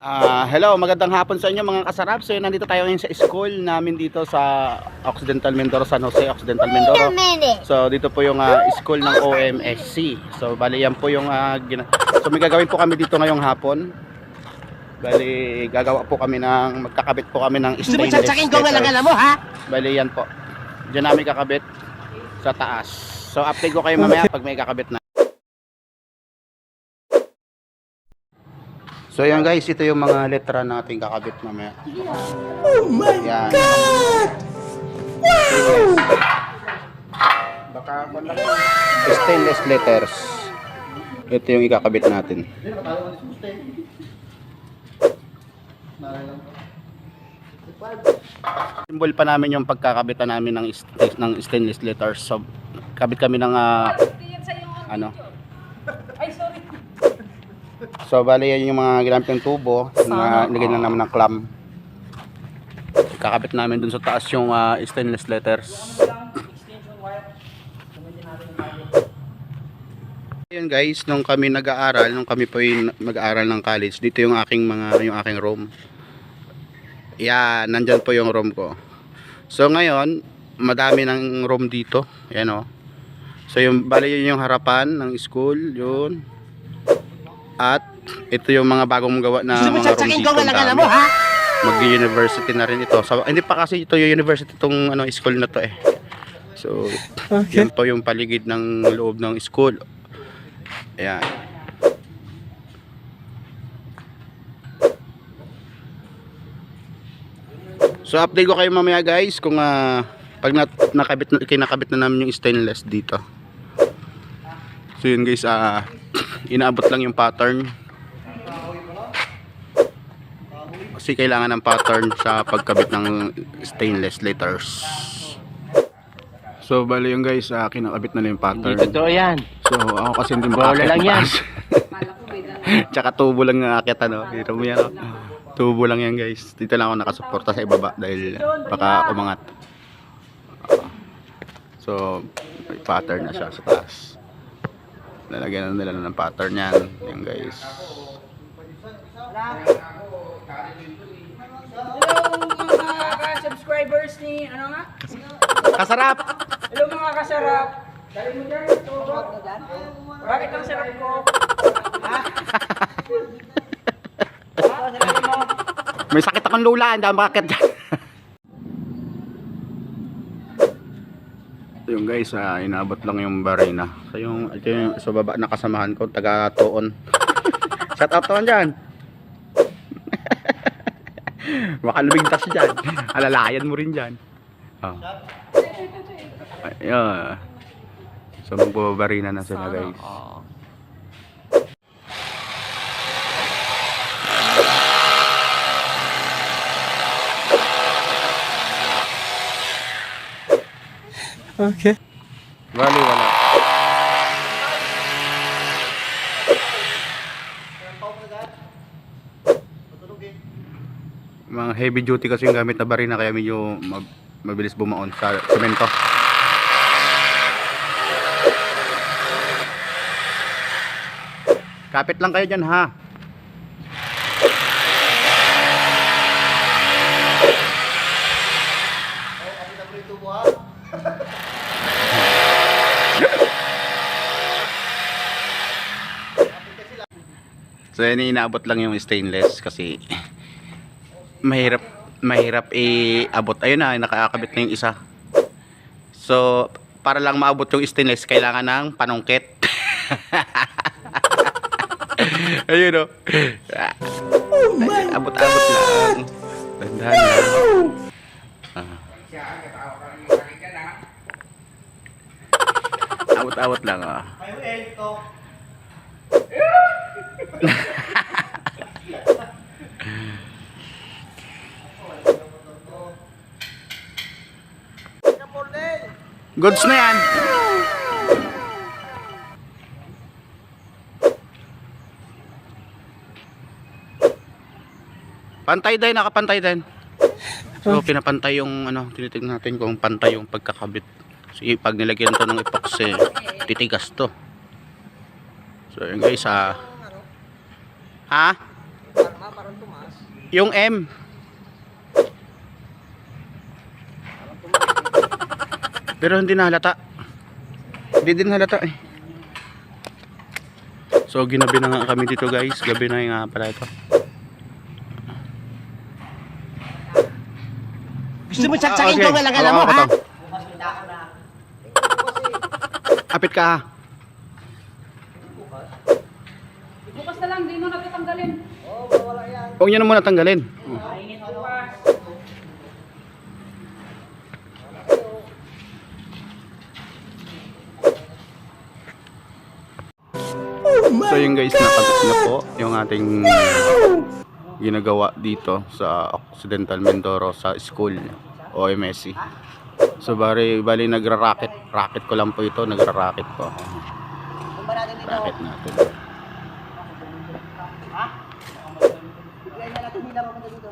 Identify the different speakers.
Speaker 1: Hello, magandang hapon sa inyo mga kasarap. So nandito tayo ngayon sa school namin dito sa Occidental Mindoro, San Jose, Occidental Mindoro. So dito po yung school ng OMSC. So bali yan po yung so may gagawin po kami dito ngayong hapon. Bali gagawa po kami ng magkakabit po kami ng stainless letters. Bali yan po. Diyan namin kakabit sa taas. So update ko kayo mamaya pag may kakabit na. So yan guys, ito yung mga letra natin kakabit mamaya.
Speaker 2: Oh my God! Wow!
Speaker 1: Baka stainless letters. Ito yung ikakabit natin. Symbol pa namin yung pagkakabitan namin ng stainless letters. So kabit kami ng ano.
Speaker 3: Ay, sorry.
Speaker 1: So bali yan yung mga ginamit ng tubo na nilagyan na namin ng clamp. Kakabit namin dun sa taas yung stainless letters. Ayun guys, nung kami nag-aaral, nung kami po yung mag-aaral ng college, dito yung aking room. Yan, nandyan po yung room ko. So ngayon, madami ng room dito. Yan o. So yung bali yun yung harapan ng school, yun. At ito yung mga bagong gawa na mga room dito. Mag-university na rin ito. So, hindi pa kasi ito yung university itong school na to eh. So, okay. Yan po yung paligid ng loob ng school. Ayan. So, update ko kayo mamaya guys kung pag kinakabit na namin yung stainless dito. So, yun guys, inaabot lang yung pattern. Kasi kailangan ng pattern sa pagkabit ng stainless letters. So bali yung guys, kinakabit na yung pattern.
Speaker 2: Hindi totoo yan.
Speaker 1: So ako kasi hindi makakit
Speaker 2: lang yan.
Speaker 1: Tsaka tubo lang ng akit dito mo yan. Tubo lang yan guys. Dito lang ako nakasuporta sa ibaba dahil baka umangat. So may pattern na siya sa taas. Lalagyan na nila ng pattern yan. Yan guys.
Speaker 3: Hello mga subscribers ni ano nga?
Speaker 1: Kasarap!
Speaker 3: Hello mga kasarap. Dali mo dyan. Bakit ang sarap ko? Ha?
Speaker 1: May sakit akong lula. Ang dami bakit dyan. Yung guys, inabot lang yung barina. So ito yung sa baba na kasamahan ko, taga Toon. Shout out Toon dyan. Baka lumigtas dyan. Alalayan mo rin dyan. Oh. Ayun. So magbabarina na sila guys.
Speaker 2: Okay.
Speaker 1: Wala. Mga heavy duty kasi yung gamit na barina kaya medyo mabilis bumaon sa semento. Kapit lang kayo dyan ha. So yan, inaabot lang yung stainless kasi mahirap i-abot. Ayun na, nakakabit na yung isa. So para lang maabot yung stainless kailangan ng panungkit. Ayun o.
Speaker 2: Oh my
Speaker 1: Abot-abot lang. Dandahan lang. Abot-abot lang ah. Goods na yan. Pantay din, nakapantay din. So pinapantay yung tinitignan natin kung pantay yung pagkakabit. Kasi pag nilagyan to ng epoxy, titigas to. So yun guys, ha?
Speaker 3: parang tumaas.
Speaker 1: Yung M. Pero hindi na halata. Hindi din halata eh. So ginabi na nga kami dito guys. Gabi na nga pala ito.
Speaker 2: Gusto mo saksakin ko lang alam mo,
Speaker 1: Oo,
Speaker 2: ha?
Speaker 1: ito. Apit ka ha.
Speaker 3: Bukas na lang, di mo natatanggalin.
Speaker 1: Huwag nyo na muna tanggalin. So yung guys, nakabit na po yung ating ginagawa dito sa Occidental Mindoro sa school OMSC. So bali nagra-racket. Racket ko lang po ito, nagra-racket po ako. Racket natin.
Speaker 3: Kaya natin nila papunta dito.